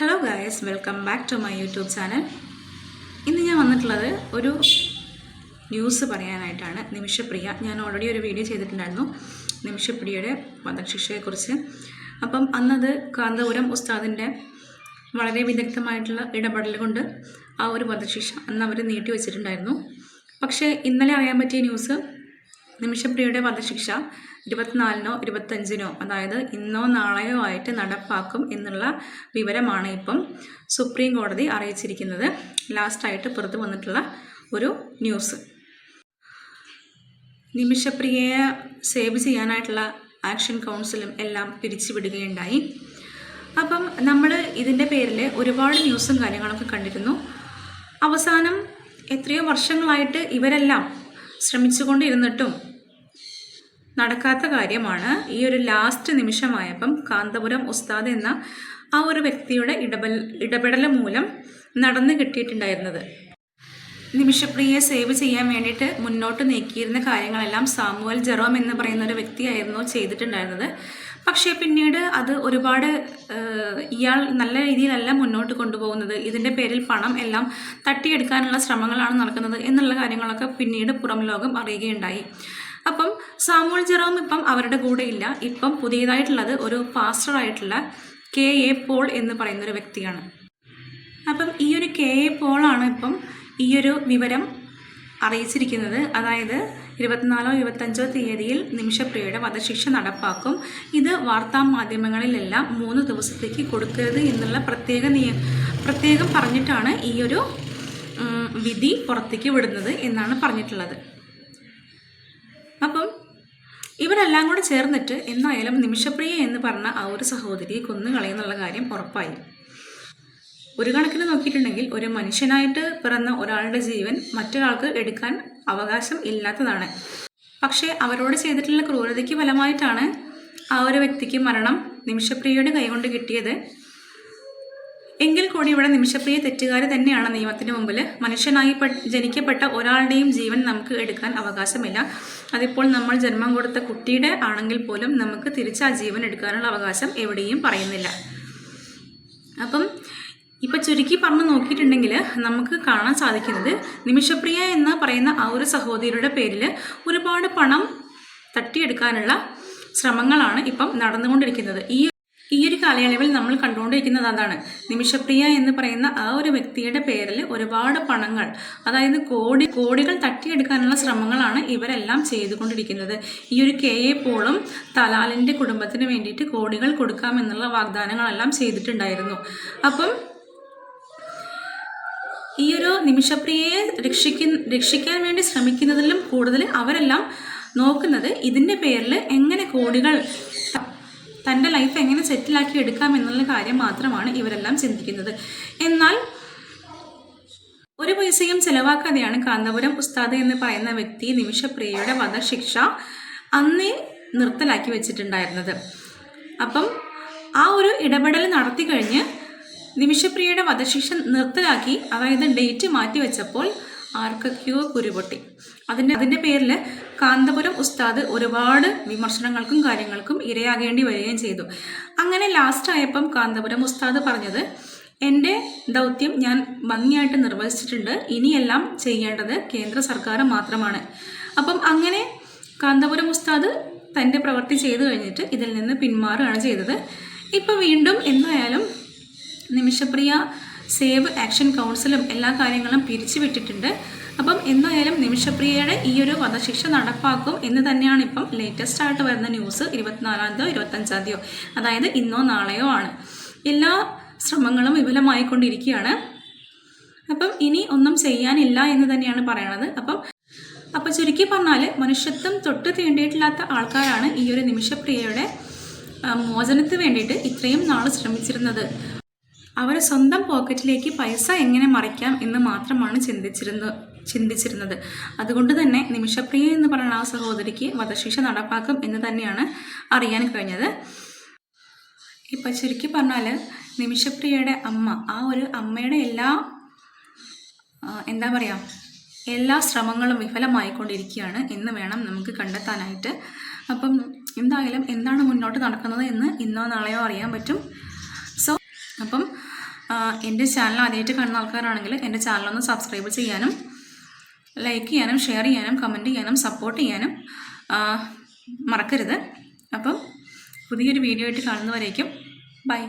Hello guys, welcome back to my YouTube channel. ഇന്ന് ഞാൻ വന്നിട്ടുള്ളത് ഒരു ന്യൂസ് പറയാനായിട്ടാണ്. നിമിഷപ്രിയ, ഞാൻ ഓൾറെഡി ഒരു വീഡിയോ ചെയ്തിട്ടുണ്ടായിരുന്നു നിമിഷപ്രിയയുടെ വധശിക്ഷയെക്കുറിച്ച്. അപ്പം അന്നത് കാന്തപുരം ഉസ്താദിൻ്റെ വളരെ വിദഗ്ധമായിട്ടുള്ള ഇടപെടൽ കൊണ്ട് ആ ഒരു വധശിക്ഷ അന്ന് അവർ നീട്ടി വെച്ചിട്ടുണ്ടായിരുന്നു. പക്ഷേ ഇന്നലെ അറിയാൻ പറ്റിയ ന്യൂസ്, നിമിഷപ്രിയയുടെ വധശിക്ഷ 24-നോ 25-നോ, അതായത് ഇന്നോ നാളെയോ ആയിട്ട് നടപ്പാക്കും എന്നുള്ള വിവരമാണ് ഇപ്പം സുപ്രീം കോടതി അറിയിച്ചിരിക്കുന്നത്. ലാസ്റ്റായിട്ട് പുറത്തു വന്നിട്ടുള്ള ഒരു ന്യൂസ്. നിമിഷപ്രിയയെ സേവ് ചെയ്യാനായിട്ടുള്ള ആക്ഷൻ കൗൺസിലും എല്ലാം പിരിച്ചുവിടുകയുണ്ടായി. അപ്പം നമ്മൾ ഇതിൻ്റെ പേരിൽ ഒരുപാട് ന്യൂസും കാര്യങ്ങളൊക്കെ കണ്ടിരുന്നു. അവസാനം എത്രയോ വർഷങ്ങളായിട്ട് ഇവരെല്ലാം ശ്രമിച്ചുകൊണ്ടിരുന്നിട്ടും നടക്കാത്ത കാര്യമാണ് ഈ ഒരു ലാസ്റ്റ് നിമിഷമായപ്പം കാന്തപുരം ഉസ്താദ് എന്ന ആ ഒരു വ്യക്തിയുടെ ഇടപെടൽ മൂലം നടന്നു കിട്ടിയിട്ടുണ്ടായിരുന്നത്. നിമിഷപ്രിയയെ സേവ് ചെയ്യാൻ വേണ്ടിയിട്ട് മുന്നോട്ട് നീക്കിയിരുന്ന കാര്യങ്ങളെല്ലാം സാമുവൽ ജെറോം എന്ന് പറയുന്ന ഒരു വ്യക്തിയായിരുന്നു ചെയ്തിട്ടുണ്ടായിരുന്നത്. പക്ഷേ പിന്നീട് അത് ഒരുപാട് ഇയാൾ നല്ല രീതിയിലല്ല മുന്നോട്ട് കൊണ്ടുപോകുന്നത്, ഇതിൻ്റെ പേരിൽ പണം എല്ലാം തട്ടിയെടുക്കാനുള്ള ശ്രമങ്ങളാണ് നടക്കുന്നത് എന്നുള്ള കാര്യങ്ങളൊക്കെ പിന്നീട് പുറം ലോകം അറിയുകയുണ്ടായി. അപ്പം സാമുവൽ ജെറോം ഇപ്പം അവരുടെ കൂടെ ഇല്ല. ഇപ്പം പുതിയതായിട്ടുള്ളത് ഒരു പാസ്റ്ററായിട്ടുള്ള KA പോൾ എന്ന് പറയുന്നൊരു വ്യക്തിയാണ്. അപ്പം ഈ ഒരു KA പോളാണ് ഇപ്പം ഈ ഒരു വിവരം അറിയിച്ചിരിക്കുന്നത്. അതായത് 24-ഓ 25-ഓ തീയതിയിൽ നിമിഷപ്രിയയുടെ വധശിക്ഷ നടപ്പാക്കും. ഇത് വാർത്താ മാധ്യമങ്ങളിലെല്ലാം 3 ദിവസത്തേക്ക് കൊടുക്കരുത് എന്നുള്ള പ്രത്യേകം പറഞ്ഞിട്ടാണ് ഈ ഒരു വിധി പുറത്തേക്ക് വിടുന്നത് എന്നാണ് പറഞ്ഞിട്ടുള്ളത്. അപ്പം ഇവരെല്ലാം കൂടെ ചേർന്നിട്ട് എന്തായാലും നിമിഷപ്രിയ എന്ന് പറഞ്ഞ ആ ഒരു സഹോദരിയെ കൊന്നുകളയുന്നുള്ള കാര്യം ഉറപ്പായി. ഒരു കണക്കിന് നോക്കിയിട്ടുണ്ടെങ്കിൽ ഒരു മനുഷ്യനായിട്ട് പിറന്ന ഒരാളുടെ ജീവൻ മറ്റൊരാൾക്ക് എടുക്കാൻ അവകാശം ഇല്ലാത്തതാണ്. പക്ഷേ അവരോട് ചെയ്തിട്ടുള്ള ക്രൂരതയ്ക്ക് ഫലമായിട്ടാണ് ആ ഒരു വ്യക്തിക്ക് മരണം നിമിഷപ്രിയയുടെ കൈകൊണ്ട് കിട്ടിയത്. എങ്കിൽ കൂടി ഇവിടെ നിമിഷപ്രിയ തെറ്റുകാരി തന്നെയാണ് നിയമത്തിന് മുമ്പിൽ. മനുഷ്യനായി ജനിക്കപ്പെട്ട ഒരാളുടെയും ജീവൻ നമുക്ക് എടുക്കാൻ അവകാശമില്ല. അതിപ്പോൾ നമ്മൾ ജന്മം കൊടുത്ത കുട്ടിയുടെ ആണെങ്കിൽ പോലും നമുക്ക് തിരിച്ച് ആ ജീവൻ എടുക്കാനുള്ള അവകാശം എവിടെയും പറയുന്നില്ല. അപ്പം ഇപ്പം ചുരുക്കി പറഞ്ഞു നോക്കിയിട്ടുണ്ടെങ്കിൽ നമുക്ക് കാണാൻ സാധിക്കുന്നത്, നിമിഷപ്രിയ എന്ന് പറയുന്ന ആ ഒരു സഹോദരിയുടെ പേരിൽ ഒരുപാട് പണം തട്ടിയെടുക്കാനുള്ള ശ്രമങ്ങളാണ് ഇപ്പം നടന്നുകൊണ്ടിരിക്കുന്നത്. ഈ ഒരു കാലയളവിൽ നമ്മൾ കണ്ടുകൊണ്ടിരിക്കുന്നത് അതാണ്. നിമിഷപ്രിയ എന്ന് പറയുന്ന ആ ഒരു വ്യക്തിയുടെ പേരിൽ ഒരുപാട് പണങ്ങൾ, അതായത് കോടികൾ തട്ടിയെടുക്കാനുള്ള ശ്രമങ്ങളാണ് ഇവരെല്ലാം ചെയ്തുകൊണ്ടിരിക്കുന്നത്. ഈ ഒരു KA പോളും തലാലിൻ്റെ കുടുംബത്തിന് വേണ്ടിയിട്ട് കോടികൾ കൊടുക്കാമെന്നുള്ള വാഗ്ദാനങ്ങളെല്ലാം ചെയ്തിട്ടുണ്ടായിരുന്നു. അപ്പം ഈ ഒരു നിമിഷപ്രിയയെ രക്ഷിക്കാൻ വേണ്ടി ശ്രമിക്കുന്നതിലും കൂടുതൽ അവരെല്ലാം നോക്കുന്നത് ഇതിൻ്റെ പേരിൽ എങ്ങനെ കോടികൾ, തൻ്റെ ലൈഫ് എങ്ങനെ സെറ്റിലാക്കി എടുക്കാം എന്നുള്ള കാര്യം മാത്രമാണ് ഇവരെല്ലാം ചിന്തിക്കുന്നത്. എന്നാൽ ഒരു പൈസയും ചിലവാക്കാതെയാണ് കാന്തപുരം ഉസ്താദ് എന്ന് പറയുന്ന വ്യക്തി നിമിഷപ്രിയയുടെ വധശിക്ഷ അന്നേ നിർത്തലാക്കി വെച്ചിട്ടുണ്ടായിരുന്നത്. അപ്പം ആ ഒരു ഇടപെടൽ നടത്തി കഴിഞ്ഞ് നിമിഷപ്രിയയുടെ വധശിക്ഷ നിർത്തലാക്കി, അതായത് ഡേറ്റ് മാറ്റി വെച്ചപ്പോൾ ആർക്കൊക്കെയോ കുരുപൊട്ടി. അതിൻ്റെ പേരിൽ കാന്തപുരം ഉസ്താദ് ഒരുപാട് വിമർശനങ്ങൾക്കും കാര്യങ്ങൾക്കും ഇരയാകേണ്ടി വരികയും ചെയ്തു. അങ്ങനെ ലാസ്റ്റായപ്പം കാന്തപുരം ഉസ്താദ് പറഞ്ഞത്, എൻ്റെ ദൗത്യം ഞാൻ ഭംഗിയായിട്ട് നിർവഹിച്ചിട്ടുണ്ട്, ഇനിയെല്ലാം ചെയ്യേണ്ടത് കേന്ദ്ര സർക്കാർ മാത്രമാണ്. അപ്പം അങ്ങനെ കാന്തപുരം ഉസ്താദ് തൻ്റെ പ്രവൃത്തി ചെയ്തു കഴിഞ്ഞിട്ട് ഇതിൽ നിന്ന് പിന്മാറുകയാണ് ചെയ്തത്. ഇപ്പം വീണ്ടും എന്തായാലും നിമിഷപ്രിയ സേവ് ആക്ഷൻ കൗൺസിലും എല്ലാ കാര്യങ്ങളും പിരിച്ചുവിട്ടിട്ടുണ്ട്. അപ്പം എന്തായാലും നിമിഷപ്രിയയുടെ ഈ ഒരു വധശിക്ഷ നടപ്പാക്കും എന്ന് തന്നെയാണ് ഇപ്പം ലേറ്റസ്റ്റ് ആയിട്ട് വരുന്ന ന്യൂസ്. 24-ഓ 25-ഓ, അതായത് ഇന്നോ നാളെയോ ആണ്. എല്ലാ ശ്രമങ്ങളും വിഫലമായിക്കൊണ്ടിരിക്കുകയാണ്. അപ്പം ഇനി ഒന്നും ചെയ്യാനില്ല എന്ന് തന്നെയാണ് പറയണത്. അപ്പം ചുരുക്കി പറഞ്ഞാൽ മനുഷ്യത്വം തൊട്ട് തീണ്ടിയിട്ടില്ലാത്ത ആൾക്കാരാണ് ഈ ഒരു നിമിഷപ്രിയയുടെ മോചനത്തിന് വേണ്ടിയിട്ട് ഇത്രയും നാൾ ശ്രമിച്ചിരുന്നത്. അവർ സ്വന്തം പോക്കറ്റിലേക്ക് പൈസ എങ്ങനെ മറിക്കാം എന്ന് മാത്രമാണ് ചിന്തിച്ചിരുന്നത്. അതുകൊണ്ട് തന്നെ നിമിഷപ്രിയ എന്ന് പറയുന്ന ആ സഹോദരിക്ക് വധശിക്ഷ നടപ്പാക്കും എന്ന് തന്നെയാണ് അറിയാൻ കഴിഞ്ഞത്. ഇപ്പം ചുരുക്കി പറഞ്ഞാൽ നിമിഷപ്രിയയുടെ അമ്മ, ആ ഒരു അമ്മയുടെ എല്ലാ ശ്രമങ്ങളും വിഫലമായിക്കൊണ്ടിരിക്കുകയാണ് എന്ന് വേണം നമുക്ക് കണ്ടെത്താനായിട്ട്. അപ്പം എന്തായാലും എന്താണ് മുന്നോട്ട് നടക്കുന്നത് എന്ന് ഇന്നോ നാളെയോ അറിയാൻ പറ്റും. അപ്പം എൻ്റെ ചാനൽ ആദ്യമായിട്ട് കാണുന്ന ആൾക്കാരാണെങ്കിൽ എൻ്റെ ചാനലൊന്ന് സബ്സ്ക്രൈബ് ചെയ്യാനും ലൈക്ക് ചെയ്യാനും ഷെയർ ചെയ്യാനും കമൻറ്റ് ചെയ്യാനും സപ്പോർട്ട് ചെയ്യാനും മറക്കരുത്. അപ്പം പുതിയൊരു വീഡിയോ ആയിട്ട് കാണുന്നവരേക്കും ബൈ.